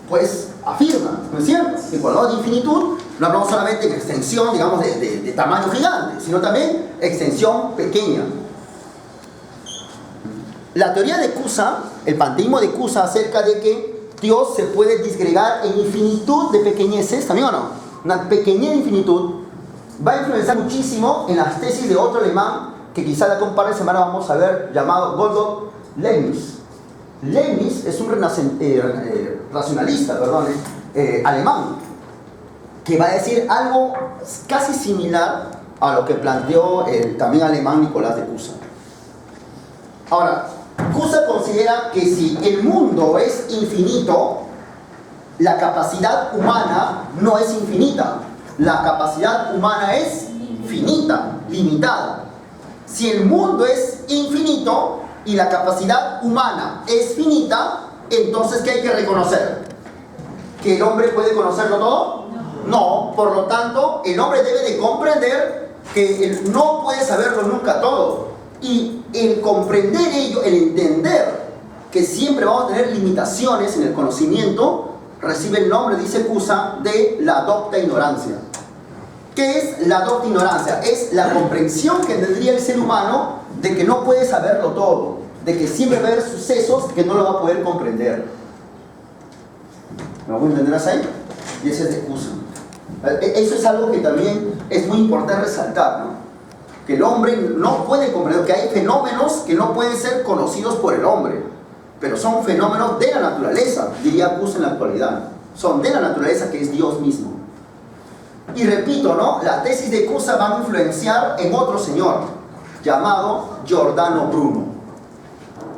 pues afirma, ¿no es cierto? Que cuando hablamos de infinitud, no hablamos solamente de extensión, digamos, de tamaño gigante, sino también extensión pequeña. La teoría de Cusa, el panteísmo de Cusa acerca de que Dios se puede disgregar en infinitud de pequeñeces, ¿también o no? Una pequeña infinitud, va a influenciar muchísimo en las tesis de otro alemán que quizá de acá un par de semanas vamos a ver, llamado Gottlob Leibniz. Leibniz es un racionalista, alemán, que va a decir algo casi similar a lo que planteó el también alemán Nicolás de Cusa. Ahora, Cusa considera que si el mundo es infinito, la capacidad humana no es infinita. La capacidad humana es finita, limitada. Si el mundo es infinito y la capacidad humana es finita, entonces ¿qué hay que reconocer? ¿Que el hombre puede conocerlo todo? No, por lo tanto, el hombre debe de comprender que él no puede saberlo nunca todo. Y el comprender ello, el entender que siempre vamos a tener limitaciones en el conocimiento, recibe el nombre, dice Cusa, de la docta ignorancia. ¿Qué es la docta ignorancia? Es la comprensión que tendría el ser humano de que no puede saberlo todo, de que siempre va a haber sucesos que no lo va a poder comprender. ¿Me voy a entender así? Y ese es de Cusa. Eso es algo que también es muy importante resaltar, ¿no? Que el hombre no puede comprender, que hay fenómenos que no pueden ser conocidos por el hombre, pero son fenómenos de la naturaleza, diría Cusa en la actualidad. Son de la naturaleza, que es Dios mismo. Y repito, ¿no? La tesis de Cusa va a influenciar en otro señor llamado Giordano Bruno.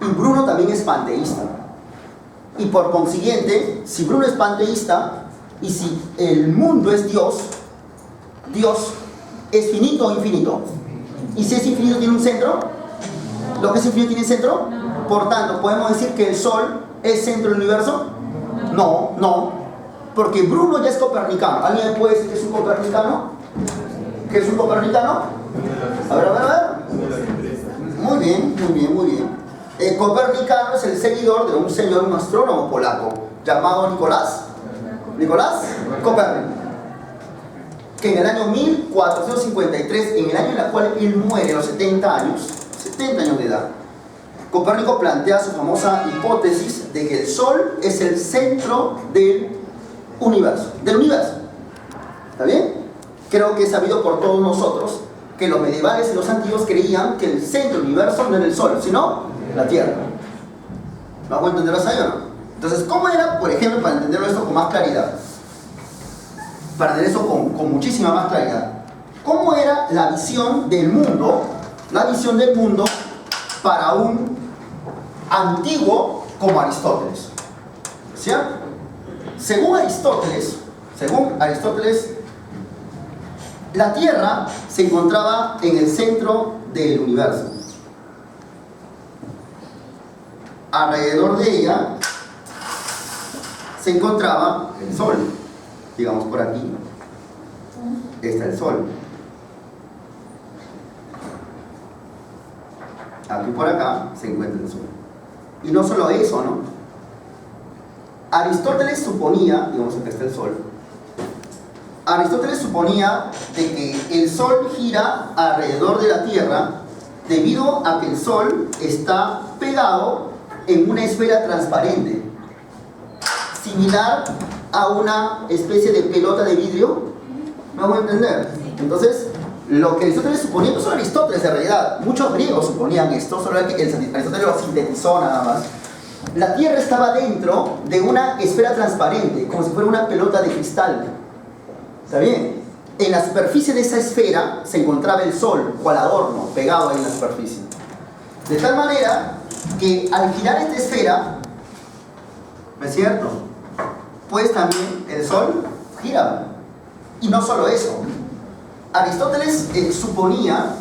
Y Bruno también es panteísta. Y por consiguiente, si Bruno es panteísta y si el mundo es Dios, ¿Dios es finito o infinito? ¿Y si es infinito tiene un centro? ¿Lo que es infinito tiene centro? Por tanto, ¿podemos decir que el Sol es centro del universo? No. Porque Bruno ya es copernicano. ¿Alguien me puede decir que es un copernicano? ¿Qué es un copernicano? A ver. Muy bien. El copernicano es el seguidor de un señor, un astrónomo polaco, llamado Nicolás Copérnico, que en el año 1453, en el año en el cual él muere, a los 70 años de edad, Copérnico plantea su famosa hipótesis de que el Sol es el centro del universo. ¿Está bien? Creo que es sabido por todos nosotros que los medievales y los antiguos creían que el centro del universo no era el Sol, sino la Tierra. ¿Vamos a entenderlo así o no? Entonces, ¿cómo era, por ejemplo, para entenderlo esto con más claridad? Para entender eso con muchísima más claridad. ¿Cómo era la visión del mundo para un antiguo como Aristóteles? ¿Cierto? Según Aristóteles, la Tierra se encontraba en el centro del universo. Alrededor de ella se encontraba el Sol. Digamos por aquí está el Sol. Aquí por acá se encuentra el Sol. Y no solo eso, ¿no? Aristóteles suponía, digamos, acá está el Sol, Aristóteles suponía de que el Sol gira alrededor de la Tierra debido a que el Sol está pegado en una esfera transparente, similar a una especie de pelota de vidrio. ¿Me hago entender? Entonces, lo que Aristóteles suponía, no solo Aristóteles en realidad, muchos griegos suponían esto, solo que Aristóteles lo sintetizó nada más. La Tierra estaba dentro de una esfera transparente, como si fuera una pelota de cristal. ¿Está bien? En la superficie de esa esfera se encontraba el Sol, cual adorno, pegado ahí en la superficie. De tal manera que al girar esta esfera, ¿no es cierto? Pues también el Sol gira. Y no solo eso. Aristóteles suponía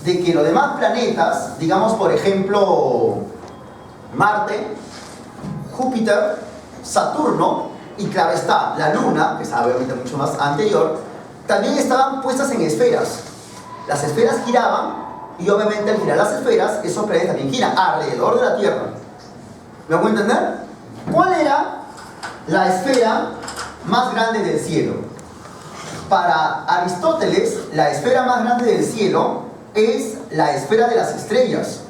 de que los demás planetas, digamos por ejemplo Marte, Júpiter, Saturno y claro está la Luna, que está obviamente mucho más anterior, también estaban puestas en esferas. Las esferas giraban y obviamente al girar las esferas, esos planetas también giran alrededor de la Tierra. ¿Me hago entender? ¿Cuál era la esfera más grande del cielo? Para Aristóteles, la esfera más grande del cielo es la esfera de las estrellas.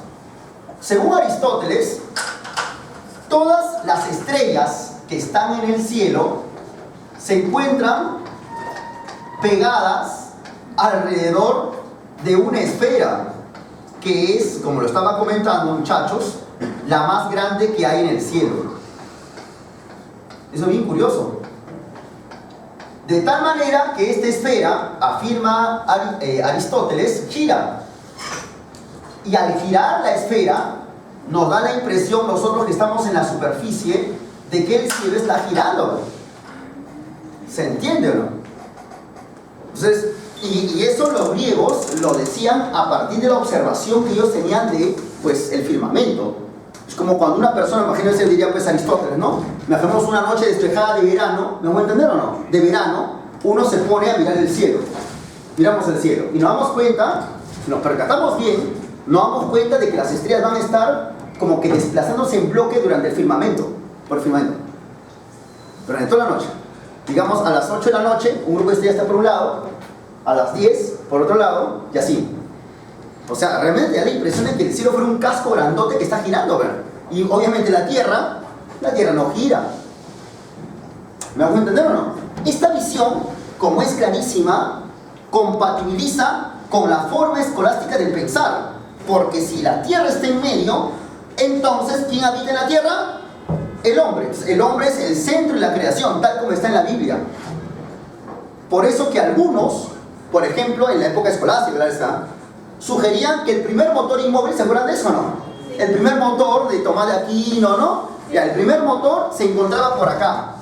Según Aristóteles, todas las estrellas que están en el cielo se encuentran pegadas alrededor de una esfera que es, como lo estaba comentando muchachos, la más grande que hay en el cielo. Eso es bien curioso. De tal manera que esta esfera, afirma Aristóteles, gira. Y al girar la esfera, nos da la impresión, nosotros que estamos en la superficie, de que el cielo está girando. ¿Se entiende o no? Entonces, y eso los griegos lo decían a partir de la observación que ellos tenían de, pues, el firmamento. Es como cuando una persona, imagínense, diría pues Aristóteles, ¿no? Imaginemos una noche despejada de verano, ¿me voy a entender o no? De verano, uno se pone a mirar el cielo. Miramos el cielo y nos damos cuenta, si nos percatamos bien, nos damos cuenta de que las estrellas van a estar como que desplazándose en bloque durante el firmamento, por el firmamento, durante toda la noche. Digamos, a las 8 de la noche, un grupo de estrellas está por un lado, a las 10 por otro lado, y así. O sea, realmente da la impresión de que el cielo fuera un casco grandote que está girando, ¿verdad? Y obviamente la Tierra no gira. ¿Me hago entender o no? Esta visión, como es clarísima, compatibiliza con la forma escolástica del pensar. Porque si la Tierra está en medio, entonces, ¿quién habita en la Tierra? El hombre. El hombre es el centro de la creación, tal como está en la Biblia. Por eso que algunos, por ejemplo, en la época escolástica, ¿verdad está? Sugerían que el primer motor inmóvil, ¿se acuerdan de eso o no? Sí. El primer motor de Tomás de Aquino, ¿no? Sí. Ya, el primer motor se encontraba por acá.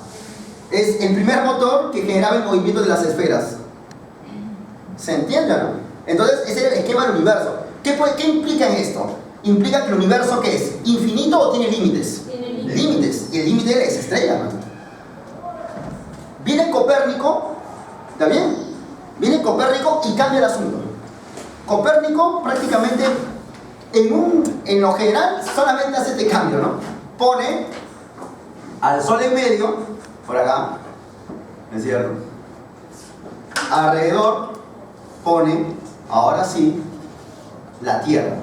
Es el primer motor que generaba el movimiento de las esferas. ¿Se entiende o no? Entonces, ese es el esquema del universo. ¿Qué implica en esto? Implica que el universo, ¿qué es? ¿Infinito o tiene límites? Tiene límites. Y el límite es estrella, ¿no? Viene Copérnico, ¿está bien? Viene Copérnico y cambia el asunto. Copérnico prácticamente en lo general solamente hace este cambio, ¿no? Pone al Sol en medio, por acá, ¿es cierto? Alrededor pone, ahora sí, la Tierra,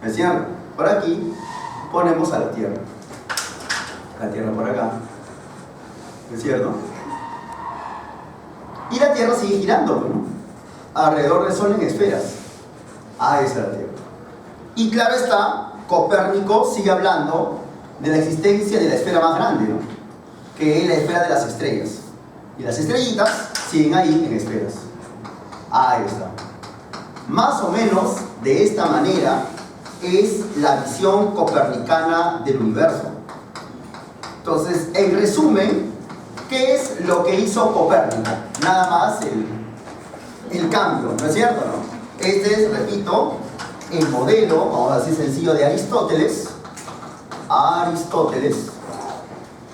¿es cierto? Por aquí ponemos a la Tierra por acá, ¿es cierto? Y la Tierra sigue girando, ¿no? Alrededor del Sol en esferas. Ahí está la Tierra. Y claro está, Copérnico sigue hablando de la existencia de la esfera más grande, ¿no? Que es la esfera de las estrellas. Y las estrellitas siguen ahí en esferas. Ahí está. Más o menos de esta manera es la visión copernicana del universo. Entonces, en resumen, ¿qué es lo que hizo Copérnico? Nada más el cambio, ¿no es cierto? ¿No? Este es, repito, el modelo, vamos a decir sencillo, de Aristóteles.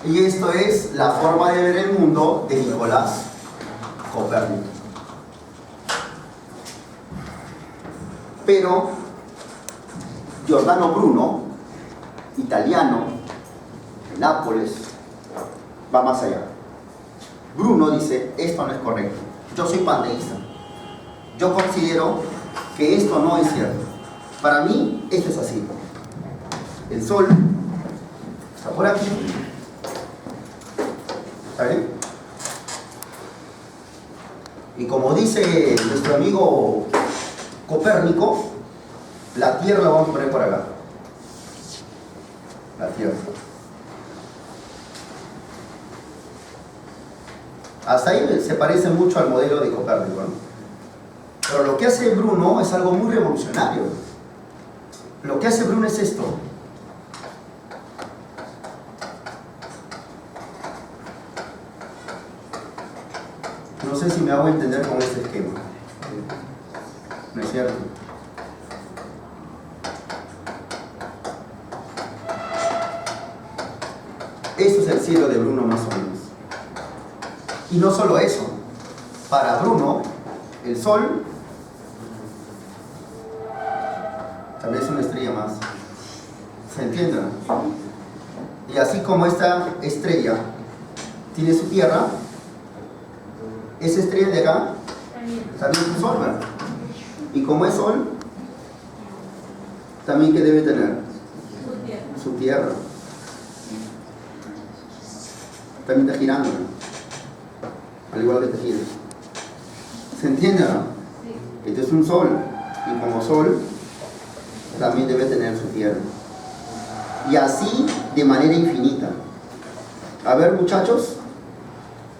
Y esto es la forma de ver el mundo de Nicolás Copérnico. Pero Giordano Bruno, italiano, de Nápoles, va más allá. Bruno dice, esto no es correcto. Yo soy panteísta. Yo considero que esto no es cierto. Para mí, esto es así. El sol está por aquí. ¿Está bien? Y como dice nuestro amigo Copérnico, la Tierra la vamos a poner por acá. La Tierra. Hasta ahí se parece mucho al modelo de Copérnico, ¿no? Pero lo que hace Bruno es algo muy revolucionario. Lo que hace Bruno es esto. No sé si me hago entender con este esquema. ¿No es cierto? Esto es el cielo de Bruno más o menos. Y no solo eso. Para Bruno, el sol también es una estrella más. ¿Se entiende? Y así como esta estrella tiene su tierra, esa estrella de acá también es un sol, ¿verdad? Y como es sol, también que debe tener su tierra. También está girando, ¿no? Al igual que te gira. ¿Se entiende, no? Este es un sol, y como sol también debe tener su tierra. Y así de manera infinita. A ver, muchachos,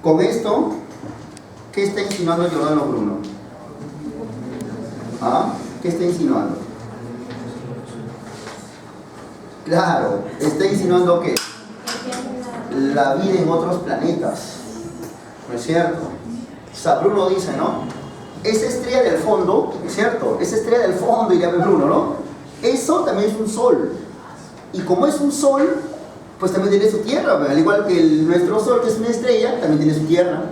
con esto, ¿qué está insinuando Giordano Bruno? ¿Ah? ¿Qué está insinuando? Claro, está insinuando que la vida en otros planetas. ¿No es cierto? O sea, Bruno dice, ¿no? Esa estrella del fondo, ¿es cierto? Esa estrella del fondo, diría Bruno, ¿no? Eso también es un sol. Y como es un sol, pues también tiene su tierra, al igual que nuestro sol, que es una estrella, también tiene su tierra.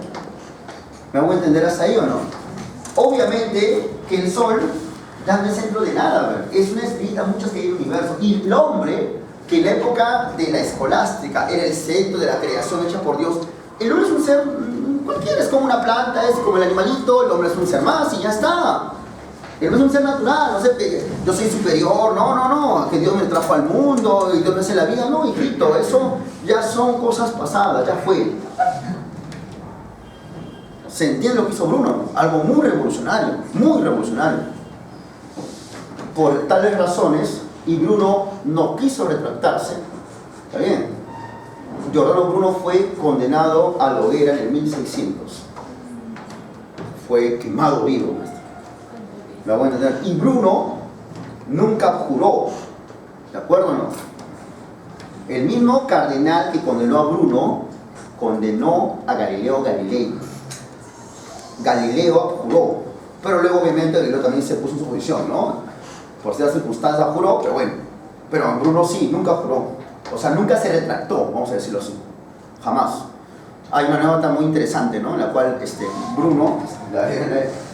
¿Me hago entender hasta ahí o no? Obviamente que el sol ya no es centro de nada, ¿verdad? Es una estrella, muchas que hay en el universo. Y el hombre, que en la época de la escolástica era el centro de la creación hecha por Dios, el hombre es un ser cualquiera, es como una planta, es como el animalito, el hombre es un ser más y ya está. El hombre es un ser natural, no sé, que yo soy superior, no, que Dios me trajo al mundo y Dios me hace la vida, no, hijito, eso ya son cosas pasadas, ya fue. ¿Se entiende lo que hizo Bruno? Algo muy revolucionario, muy revolucionario. Por tales razones, y Bruno no quiso retractarse, ¿está bien? Giordano Bruno fue condenado a la hoguera en el 1600. Fue quemado vivo. ¿Me voy a entender? Y Bruno nunca juró, ¿de acuerdo o no? El mismo cardenal que condenó a Bruno, condenó a Galileo Galilei. Galileo juró, pero luego obviamente Galileo también se puso en su posición, ¿no? Por ciertas circunstancias juró, pero bueno. Pero Bruno sí, nunca juró. O sea, nunca se retractó, vamos a decirlo así. Jamás. Hay una nota muy interesante, ¿no? En la cual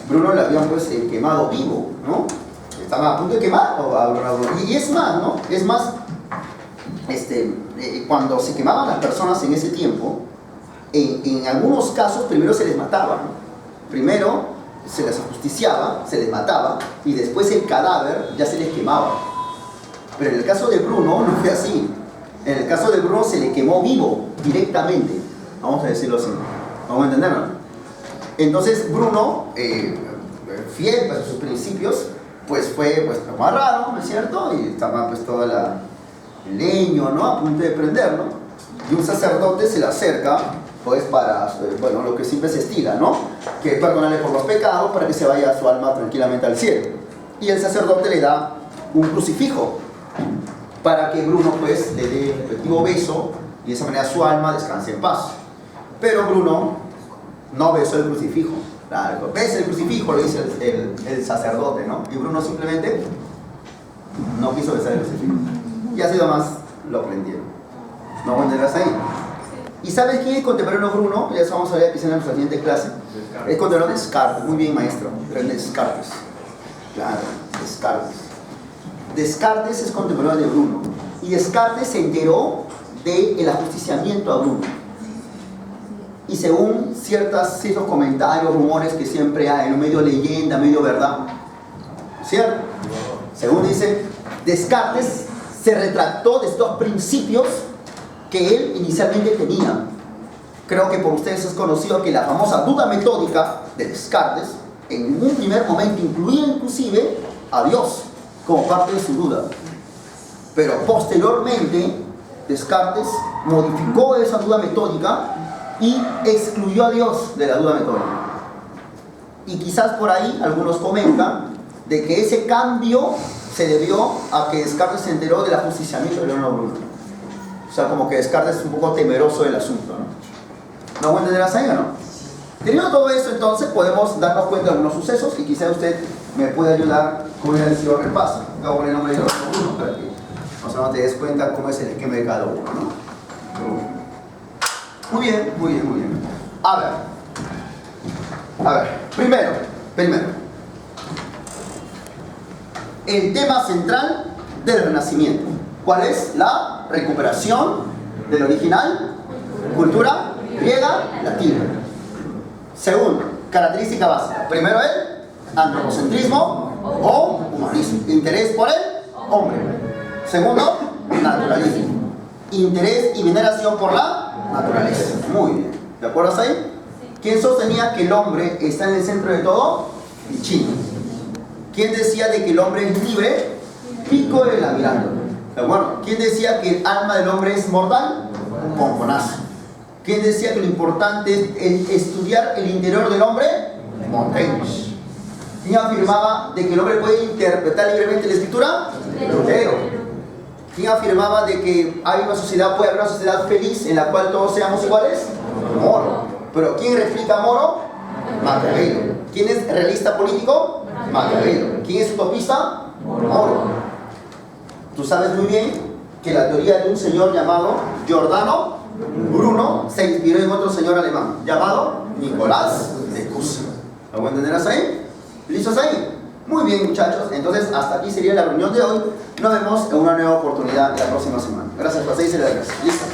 Bruno le habían pues quemado vivo, ¿no? Estaba a punto de quemar a Bruno. Y es más, ¿no? Es más, cuando se quemaban las personas en ese tiempo, en algunos casos primero se les mataba, ¿no? Primero se les ajusticiaba, se les mataba, y después el cadáver ya se les quemaba. Pero en el caso de Bruno no fue así. En el caso de Bruno se le quemó vivo, directamente. Vamos a decirlo así. ¿Vamos a entenderlo? Entonces Bruno, fiel pues, a sus principios, pues fue pues, amarrado, ¿no es cierto? Y estaba pues todo el leño, ¿no? A punto de prender, ¿no? Y un sacerdote se le acerca, pues para, bueno, lo que siempre se estila, ¿no? Que perdonarle por los pecados para que se vaya su alma tranquilamente al cielo. Y el sacerdote le da un crucifijo para que Bruno pues le dé el respectivo beso y de esa manera su alma descanse en paz. Pero Bruno no besó el crucifijo. Claro, besa el crucifijo, lo dice el sacerdote, ¿no? Y Bruno simplemente no quiso besar el crucifijo. Y así nomás lo prendieron. ¿No entenderás ahí? ¿Y sabes quién es contemporáneo Bruno? Ya eso vamos a ver aquí en nuestra siguiente clase. Es contemporáneo de Descartes. Muy bien, maestro. René Descartes. Claro, Descartes. Descartes es contemporáneo de Bruno. Y Descartes se enteró del ajusticiamiento a Bruno. y según ciertos comentarios, rumores que siempre hay, ¿no? Medio leyenda, medio verdad, ¿cierto? Según dice, Descartes se retractó de estos principios que él inicialmente tenía. Creo que por ustedes es conocido que la famosa duda metódica de Descartes, en un primer momento incluía inclusive a Dios como parte de su duda. Pero posteriormente, Descartes modificó esa duda metódica y excluyó a Dios de la duda metódica. Y quizás por ahí algunos comentan de que ese cambio se debió a que Descartes se enteró del ajusticiamiento de Leonardo Bruni. O sea, como que Descartes es un poco temeroso del asunto, ¿no? ¿No entenderás ahí o no? Teniendo todo eso, entonces podemos darnos cuenta de algunos sucesos y quizá usted me puede ayudar con el anterior repaso. Acabo de poner el nombre de Leonardo Bruni para que no te des cuenta cómo es el esquema de cada uno, ¿no? Muy bien, muy bien, muy bien. A ver, primero, el tema central del Renacimiento. ¿Cuál es? La recuperación del original, cultura griega, latina. Segundo, característica básica. Primero, el antropocentrismo o humanismo. Interés por el hombre. Segundo, naturalismo. Interés y veneración por la naturaleza. Muy bien. ¿De acuerdo ahí? ¿Quién sostenía que el hombre está en el centro de todo? Ficino. ¿Quién decía de que el hombre es libre? Pico de la Miranda. ¿De acuerdo? ¿Quién decía que el alma del hombre es mortal? Pomponazo. ¿Quién decía que lo importante es estudiar el interior del hombre? Montaigne. ¿Quién afirmaba de que el hombre puede interpretar libremente la escritura? Lutero. ¿Quién afirmaba de que puede haber una sociedad feliz en la cual todos seamos iguales? Moro. ¿Pero quién replica a Moro? Maquiavelo. ¿Quién es realista político? Maquiavelo. ¿Quién es utopista? Moro. Tú sabes muy bien que la teoría de un señor llamado Giordano Bruno se inspiró en otro señor alemán llamado Nicolás de Cusa. ¿Lo voy a entender ahí? ¿Listos ahí? Muy bien, muchachos. Entonces, hasta aquí sería la reunión de hoy. Nos vemos en una nueva oportunidad la próxima semana. Gracias, paséis y gracias. ¿Listo?